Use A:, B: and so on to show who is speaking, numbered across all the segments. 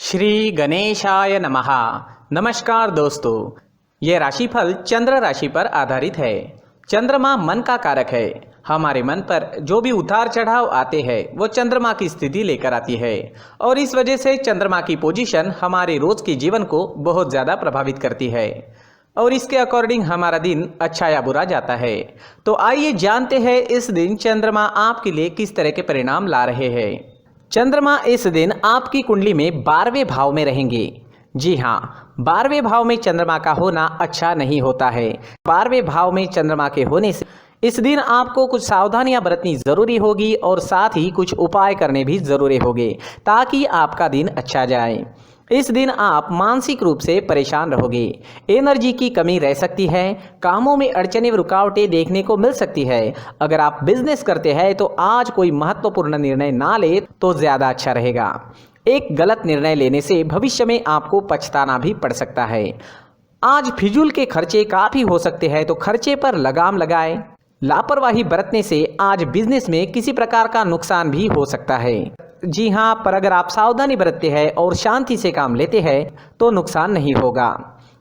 A: श्री गणेशाय नमः। नमस्कार दोस्तों, ये राशिफल चंद्र राशि पर आधारित है। चंद्रमा मन का कारक है। हमारे मन पर जो भी उतार चढ़ाव आते हैं वो चंद्रमा की स्थिति लेकर आती है और इस वजह से चंद्रमा की पोजीशन हमारे रोज के जीवन को बहुत ज़्यादा प्रभावित करती है और इसके अकॉर्डिंग हमारा दिन अच्छा या बुरा जाता है। तो आइए जानते हैं इस दिन चंद्रमा आपके लिए किस तरह के परिणाम ला रहे हैं। चंद्रमा इस दिन आपकी कुंडली में 12वें भाव में रहेंगे। जी हाँ, 12वें भाव में चंद्रमा का होना अच्छा नहीं होता है। 12वें भाव में चंद्रमा के होने से इस दिन आपको कुछ सावधानियां बरतनी जरूरी होगी और साथ ही कुछ उपाय करने भी जरूरी होंगे ताकि आपका दिन अच्छा जाए। इस दिन आप मानसिक रूप से परेशान रहोगे, एनर्जी की कमी रह सकती है, कामों में अड़चनें रुकावटें देखने को मिल सकती है। अगर आप बिजनेस करते हैं तो आज कोई महत्वपूर्ण निर्णय ना ले तो ज़्यादा अच्छा रहेगा। एक गलत निर्णय लेने से भविष्य में आपको पछताना भी पड़ सकता है। आज फिजूल के खर्चे काफ़ी हो सकते हैं, तो खर्चे पर लगाम लगाएं। लापरवाही बरतने से आज बिजनेस में किसी प्रकार का नुकसान भी हो सकता है। जी हाँ, पर अगर आप सावधानी बरतते हैं और शांति से काम लेते हैं तो नुकसान नहीं होगा।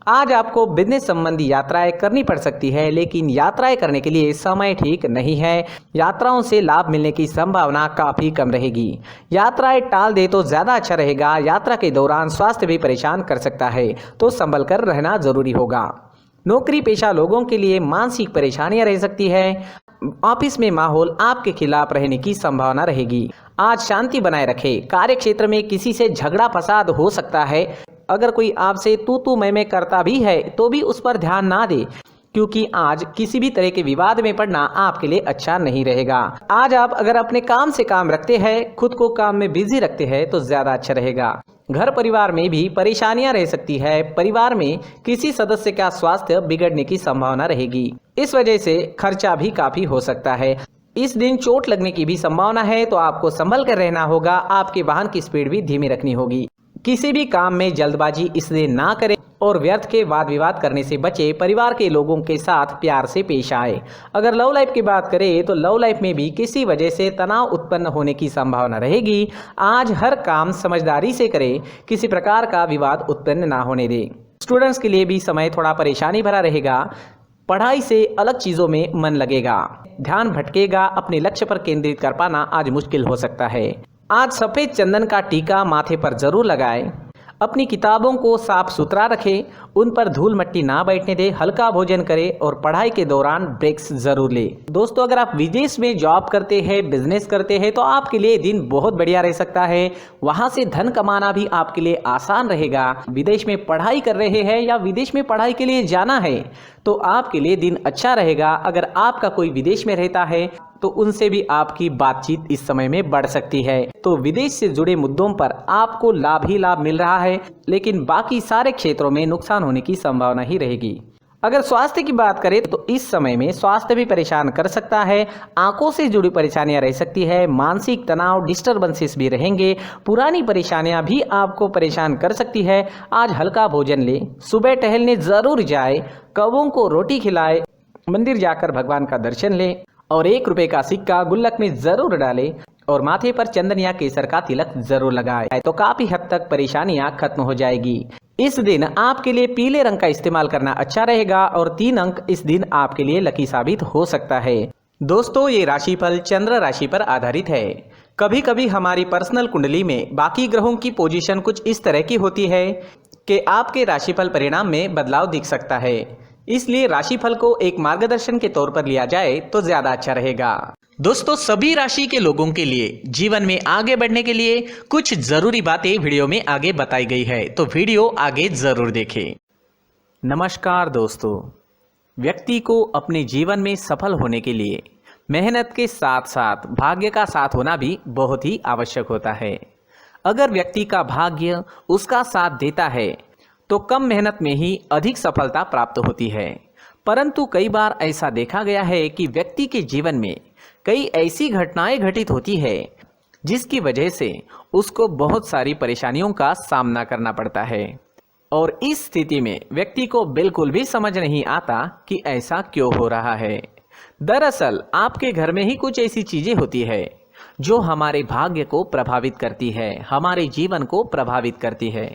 A: आज आपको बिजनेस संबंधी यात्राएं करनी पड़ सकती है, लेकिन यात्राएं करने के लिए समय ठीक नहीं है। यात्राओं से लाभ मिलने की संभावना काफ़ी कम रहेगी। यात्राएं टाल दे तो ज़्यादा अच्छा रहेगा। यात्रा के दौरान स्वास्थ्य भी परेशान कर सकता है, तो संभल कर रहना जरूरी होगा। नौकरी पेशा लोगों के लिए मानसिक परेशानियां रह सकती है। ऑफिस में माहौल आपके खिलाफ रहने की संभावना रहेगी। आज शांति बनाए रखें। कार्य क्षेत्र में किसी से झगड़ा फसाद हो सकता है। अगर कोई आपसे तू मैं करता भी है तो भी उस पर ध्यान ना दे, क्योंकि आज किसी भी तरह के विवाद में पड़ना आपके लिए अच्छा नहीं रहेगा। आज आप अगर अपने काम से काम रखते हैं, खुद को काम में बिजी रखते हैं तो ज्यादा अच्छा रहेगा। घर परिवार में भी परेशानियां रह सकती है। परिवार में किसी सदस्य का स्वास्थ्य बिगड़ने की संभावना रहेगी। इस वजह से खर्चा भी काफी हो सकता है। इस दिन चोट लगने की भी संभावना है, तो आपको संभल कर रहना होगा। आपके वाहन की स्पीड भी धीमी रखनी होगी। किसी भी काम में जल्दबाजी इस दिन ना करें और व्यर्थ के वाद विवाद करने से बचे। परिवार के लोगों के साथ प्यार से पेश आए। अगर लव लाइफ की बात करें तो लव लाइफ में भी किसी वजह से तनाव उत्पन्न होने की संभावना रहेगी। आज हर काम समझदारी से करें, किसी प्रकार का विवाद उत्पन्न ना होने दें। स्टूडेंट्स के लिए भी समय थोड़ा परेशानी भरा रहेगा। पढ़ाई से अलग चीज़ों में मन लगेगा, ध्यान भटकेगा। अपने लक्ष्य पर केंद्रित कर पाना आज मुश्किल हो सकता है। आज सफ़ेद चंदन का टीका माथे पर जरूर लगाएं। अपनी किताबों को साफ सुथरा रखें, उन पर धूल मिट्टी ना बैठने दें। हल्का भोजन करें और पढ़ाई के दौरान ब्रेक्स जरूर लें। दोस्तों, अगर आप विदेश में जॉब करते हैं, बिजनेस करते हैं तो आपके लिए दिन बहुत बढ़िया रह सकता है। वहां से धन कमाना भी आपके लिए आसान रहेगा। विदेश में पढ़ाई कर रहे हैं या विदेश में पढ़ाई के लिए जाना है तो आपके लिए दिन अच्छा रहेगा। अगर आपका कोई विदेश में रहता है तो उनसे भी आपकी बातचीत इस समय में बढ़ सकती है। तो विदेश से जुड़े मुद्दों पर आपको लाभ ही लाभ मिल रहा है, लेकिन बाकी सारे क्षेत्रों में नुकसान होने की संभावना ही रहेगी। अगर स्वास्थ्य की बात करें तो इस समय में स्वास्थ्य भी परेशान कर सकता है। आंखों से जुड़ी परेशानियां रह सकती है। मानसिक तनाव, डिस्टर्बेंसेस भी रहेंगे। पुरानी परेशानियां भी आपको परेशान कर सकती है। आज हल्का भोजन ले, सुबह टहलने जरूर जाए, कौवों को रोटी खिलाए, मंदिर जाकर भगवान का दर्शन लें और 1 रुपए का सिक्का गुल्लक में जरूर डालें और माथे पर चंदन या केसर का तिलक जरूर लगाएं, तो काफी हद तक परेशानियां खत्म हो जाएगी। इस दिन आपके लिए पीले रंग का इस्तेमाल करना अच्छा रहेगा और 3 अंक इस दिन आपके लिए लकी साबित हो सकता है। दोस्तों, ये राशिफल चंद्र राशि पर आधारित है। कभी कभी हमारी पर्सनल कुंडली में बाकी ग्रहों की पोजीशन कुछ इस तरह की होती है कि आपके राशिफल परिणाम में बदलाव दिख सकता है। इसलिए राशिफल को एक मार्गदर्शन के तौर पर लिया जाए तो ज्यादा अच्छा रहेगा। दोस्तों, सभी राशि के लोगों के लिए जीवन में आगे बढ़ने के लिए कुछ जरूरी बातें वीडियो में आगे बताई गई है, तो वीडियो आगे जरूर देखें। नमस्कार दोस्तों, व्यक्ति को अपने जीवन में सफल होने के लिए मेहनत के साथ साथ भाग्य का साथ होना भी बहुत ही आवश्यक होता है। अगर व्यक्ति का भाग्य उसका साथ देता है तो कम मेहनत में ही अधिक सफलता प्राप्त होती है। परंतु कई बार ऐसा देखा गया है कि व्यक्ति के जीवन में कई ऐसी घटनाएं घटित होती है जिसकी वजह से उसको बहुत सारी परेशानियों का सामना करना पड़ता है और इस स्थिति में व्यक्ति को बिल्कुल भी समझ नहीं आता कि ऐसा क्यों हो रहा है। दरअसल आपके घर में ही कुछ ऐसी चीजें होती है जो हमारे भाग्य को प्रभावित करती है, हमारे जीवन को प्रभावित करती है।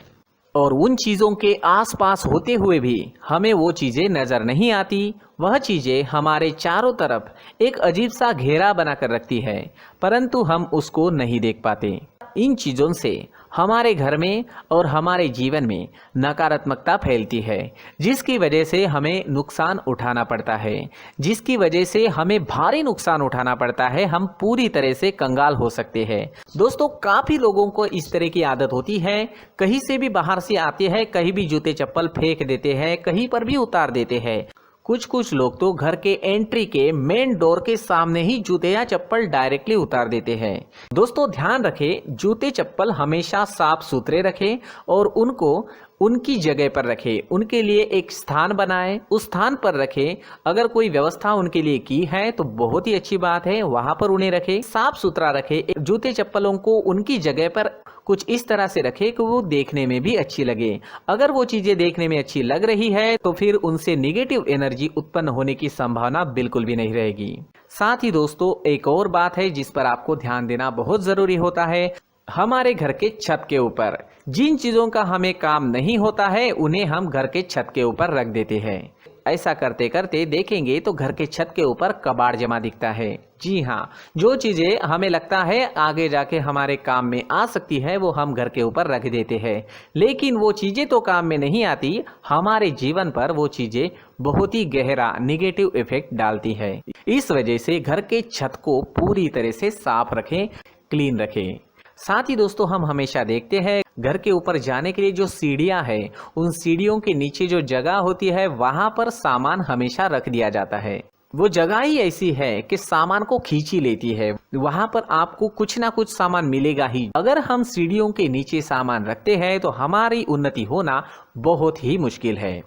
A: और उन चीज़ों के आसपास होते हुए भी हमें वो चीज़ें नज़र नहीं आती। वह चीज़ें हमारे चारों तरफ एक अजीब सा घेरा बनाकर रखती है, परंतु हम उसको नहीं देख पाते। इन चीज़ों से हमारे घर में और हमारे जीवन में नकारात्मकता फैलती है, जिसकी वजह से हमें नुकसान उठाना पड़ता है, जिसकी वजह से हमें भारी नुकसान उठाना पड़ता है। हम पूरी तरह से कंगाल हो सकते हैं। दोस्तों, काफ़ी लोगों को इस तरह की आदत होती है, कहीं से भी बाहर से आते हैं, कहीं भी जूते चप्पल फेंक देते हैं, कहीं पर भी उतार देते हैं। कुछ लोग तो घर के एंट्री के मेन डोर के सामने ही जूते या चप्पल डायरेक्टली उतार देते हैं। दोस्तों, ध्यान रखें, जूते चप्पल हमेशा साफ सुथरे रखें और उनको उनकी जगह पर रखें। उनके लिए एक स्थान बनाएं, उस स्थान पर रखें। अगर कोई व्यवस्था उनके लिए की है तो बहुत ही अच्छी बात है, वहां पर उन्हें रखें, साफ सुथरा रखें। जूते चप्पलों को उनकी जगह पर कुछ इस तरह से रखें कि वो देखने में भी अच्छी लगे। अगर वो चीजें देखने में अच्छी लग रही है तो फिर उनसे निगेटिव एनर्जी उत्पन्न होने की संभावना बिल्कुल भी नहीं रहेगी। साथ ही दोस्तों, एक और बात है जिस पर आपको ध्यान देना बहुत जरूरी होता है। हमारे घर के छत के ऊपर जिन चीजों का हमें काम नहीं होता है, उन्हें हम घर के छत के ऊपर रख देते हैं। ऐसा करते करते देखेंगे तो घर के छत के ऊपर कबाड़ जमा दिखता है। जी हाँ, जो चीजें हमें लगता है आगे जाके हमारे काम में आ सकती है, वो हम घर के ऊपर रख देते हैं, लेकिन वो चीजें तो काम में नहीं आती। हमारे जीवन पर वो चीजें बहुत ही गहरा निगेटिव इफेक्ट डालती है। इस वजह से घर के छत को पूरी तरह से साफ रखें, क्लीन रखें। साथ ही दोस्तों, हम हमेशा देखते हैं घर के ऊपर जाने के लिए जो सीढ़ियां हैं, उन सीढ़ियों के नीचे जो जगह होती है वहां पर सामान हमेशा रख दिया जाता है। वो जगह ही ऐसी है कि सामान को खींची लेती है। वहां पर आपको कुछ ना कुछ सामान मिलेगा ही। अगर हम सीढ़ियों के नीचे सामान रखते हैं तो हमारी उन्नति होना बहुत ही मुश्किल है।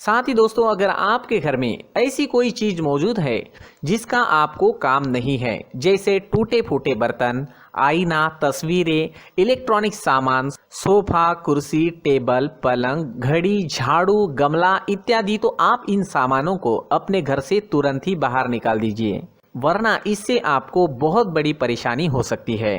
A: साथ ही दोस्तों, अगर आपके घर में ऐसी कोई चीज मौजूद है जिसका आपको काम नहीं है, जैसे टूटे फूटे बर्तन, आईना, तस्वीरें, इलेक्ट्रॉनिक सामान, सोफा, कुर्सी, टेबल, पलंग, घड़ी, झाड़ू, गमला इत्यादि, तो आप इन सामानों को अपने घर से तुरंत ही बाहर निकाल दीजिए, वरना इससे आपको बहुत बड़ी परेशानी हो सकती है।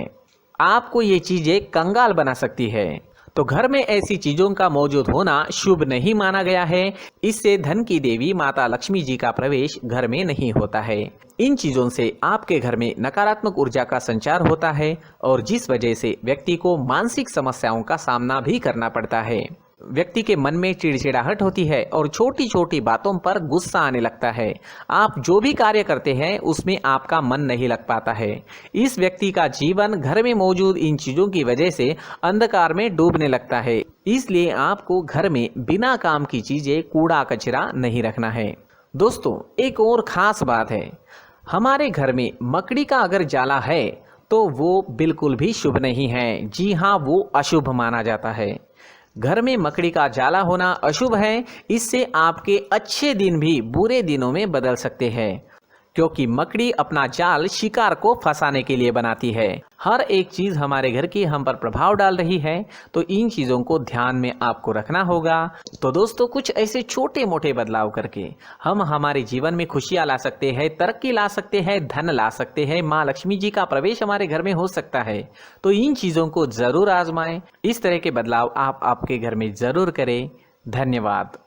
A: आपको ये चीजें कंगाल बना सकती है। तो घर में ऐसी चीजों का मौजूद होना शुभ नहीं माना गया है। इससे धन की देवी माता लक्ष्मी जी का प्रवेश घर में नहीं होता है। इन चीजों से आपके घर में नकारात्मक ऊर्जा का संचार होता है और जिस वजह से व्यक्ति को मानसिक समस्याओं का सामना भी करना पड़ता है। व्यक्ति के मन में चिड़चिड़ाहट होती है और छोटी छोटी बातों पर गुस्सा आने लगता है। आप जो भी कार्य करते हैं उसमें आपका मन नहीं लग पाता है। इस व्यक्ति का जीवन घर में मौजूद इन चीजों की वजह से अंधकार में डूबने लगता है। इसलिए आपको घर में बिना काम की चीजें, कूड़ा कचरा नहीं रखना है। दोस्तों, एक और खास बात है, हमारे घर में मकड़ी का अगर जाला है तो वो बिल्कुल भी शुभ नहीं है। जी हाँ, वो अशुभ माना जाता है। घर में मकड़ी का जाला होना अशुभ है। इससे आपके अच्छे दिन भी बुरे दिनों में बदल सकते हैं, क्योंकि मकड़ी अपना जाल शिकार को फंसाने के लिए बनाती है। हर एक चीज हमारे घर की हम पर प्रभाव डाल रही है, तो इन चीजों को ध्यान में आपको रखना होगा। तो दोस्तों, कुछ ऐसे छोटे मोटे बदलाव करके हम हमारे जीवन में खुशियां ला सकते हैं, तरक्की ला सकते हैं, धन ला सकते हैं, माँ लक्ष्मी जी का प्रवेश हमारे घर में हो सकता है। तो इन चीजों को जरूर आजमाएं। इस तरह के बदलाव आप आपके घर में जरूर करें। धन्यवाद।